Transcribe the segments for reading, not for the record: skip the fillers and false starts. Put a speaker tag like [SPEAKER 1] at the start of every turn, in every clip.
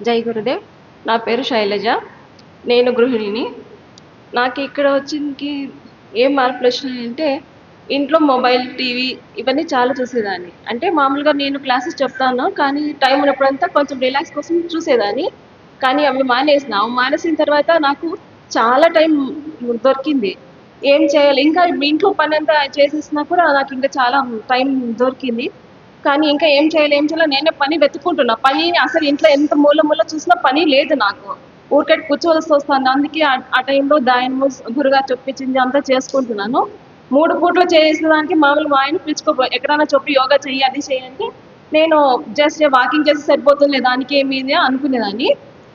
[SPEAKER 1] జై గురుదేవ్. నా పేరు శైలజ. నేను గృహిణిని. నాకు ఇక్కడ వచ్చిందికి ఏం మార్పులు వచ్చినాయంటే, ఇంట్లో మొబైల్, టీవీ ఇవన్నీ చాలా చూసేదాన్ని. అంటే మామూలుగా నేను క్లాసెస్ చెప్తాను, కానీ టైం ఉన్నప్పుడంతా కొంచెం రిలాక్స్ కోసం చూసేదాన్ని. కానీ అవి మానేసిన. అవి మానేసిన తర్వాత నాకు చాలా టైం దొరికింది. ఏం చేయాలి, ఇంకా ఇంట్లో పనంతా చేసేసినా కూడా నాకు ఇంకా చాలా టైం దొరికింది. కానీ ఇంకా ఏం చేయాలో నేనే పని వెతుక్కుంటున్నా. పని అసలు ఇంట్లో ఎంత మూల మూల చూసినా పని లేదు నాకు. ఊరికే కూర్చోవలసి వస్తుంది. అందుకే ఆ టైంలో దాయనము గురుగారు చెప్పించింది అంతా చేసుకుంటున్నాను. 3 పూటలు చేసేదానికి మామూలు మా ఆయన ఎక్కడైనా చెప్పి యోగా చెయ్యి, అది చెయ్యి అంటే నేను జస్ట్ వాకింగ్ చేస్తే సరిపోతుందిలే దానికి ఏమి ఇది అనుకునేదాన్ని.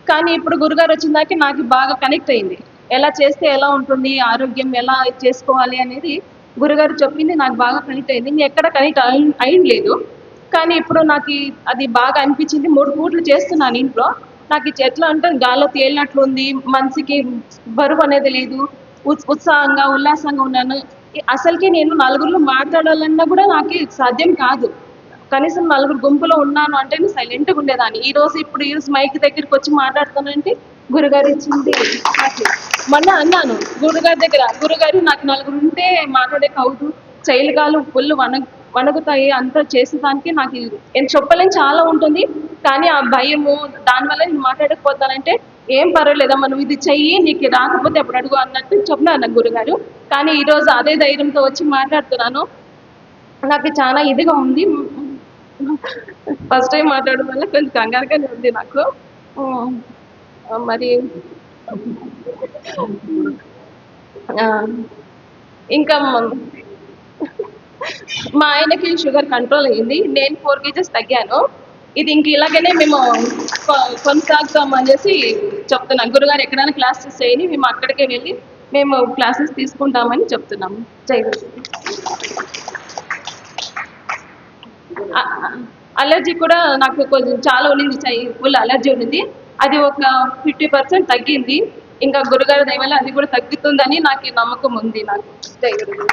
[SPEAKER 1] కానీ ఇప్పుడు గురుగారు వచ్చిన దాకా నాకు బాగా కనెక్ట్ అయింది. ఎలా చేస్తే ఎలా ఉంటుంది, ఆరోగ్యం ఎలా చేసుకోవాలి అనేది గురుగారు చెప్పింది నాకు బాగా కనెక్ట్ అయింది. నేను ఎక్కడ కనెక్ట్ అయ్యిండ్లేదు. కానీ ఇప్పుడు నాకు అది బాగా అనిపించింది. 3 పూటలు చేస్తున్నాను ఇంట్లో. నాకు ఎట్లా అంటే గాల్లో తేలినట్లు ఉంది. మనసుకి బరువు అనేది లేదు. ఉత్సాహంగా, ఉల్లాసంగా ఉన్నాను. అసలుకి నేను నలుగురిలో మాట్లాడాలన్నా కూడా నాకు సాధ్యం కాదు. కనీసం నలుగురు గుంపులో ఉన్నాను అంటే నేను సైలెంట్‌గా ఉండేదాన్ని. ఇప్పుడు ఈ రోజు మైక్ దగ్గరికి వచ్చి మాట్లాడుతానంటే గురుగారు ఇచ్చింది నాకు. మొన్న అన్నాను గురుగారి దగ్గర, గురుగారు నాకు నలుగురు ఉంటే మాట్లాడేకి అవ్వదు. చెయ్యిలు కాళ్ళు ఫుల్ వణుకుతాయి. అంతా చేసేదానికి నాకు నేను చెప్పలేని చాలా ఉంటుంది. కానీ ఆ భయము దానివల్ల నేను మాట్లాడకపోతానంటే ఏం పర్వాలేదమ్మా, నువ్వు ఇది చెయ్యి, నీకు రాకపోతే అప్పుడు అడుగు అన్నట్టు చెప్పినారు నాకు గురుగారు. కానీ ఈరోజు అదే ధైర్యంతో వచ్చి మాట్లాడుతున్నాను. నాకు చాలా ఇదిగా ఉంది. ఫస్ట్ టైం మాట్లాడడం వల్ల కొంచెం కంగారుగానే ఉంది నాకు. మరి ఆ, ఇంకా మా ఆయనకి షుగర్ కంట్రోల్ అయ్యింది. నేను 4 కేజెస్ తగ్గాను. ఇది ఇంక ఇలాగనే మేము కొనసాగుతాం అనేసి చెప్తున్నాం. గురుగారు ఎక్కడైనా క్లాసెస్ చేయని మేము అక్కడికే వెళ్ళి మేము క్లాసెస్ తీసుకుంటామని చెప్తున్నాము. జై గురు. అలర్జీ కూడా నాకు కొంచెం చాలా ఉండింది. ఫుల్ అలర్జీ ఉండింది. అది ఒక 50% తగ్గింది. ఇంకా గురుగారి దయ వల్ల అది కూడా తగ్గుతుందని నాకు నమ్మకం ఉంది నాకు. జై గురు.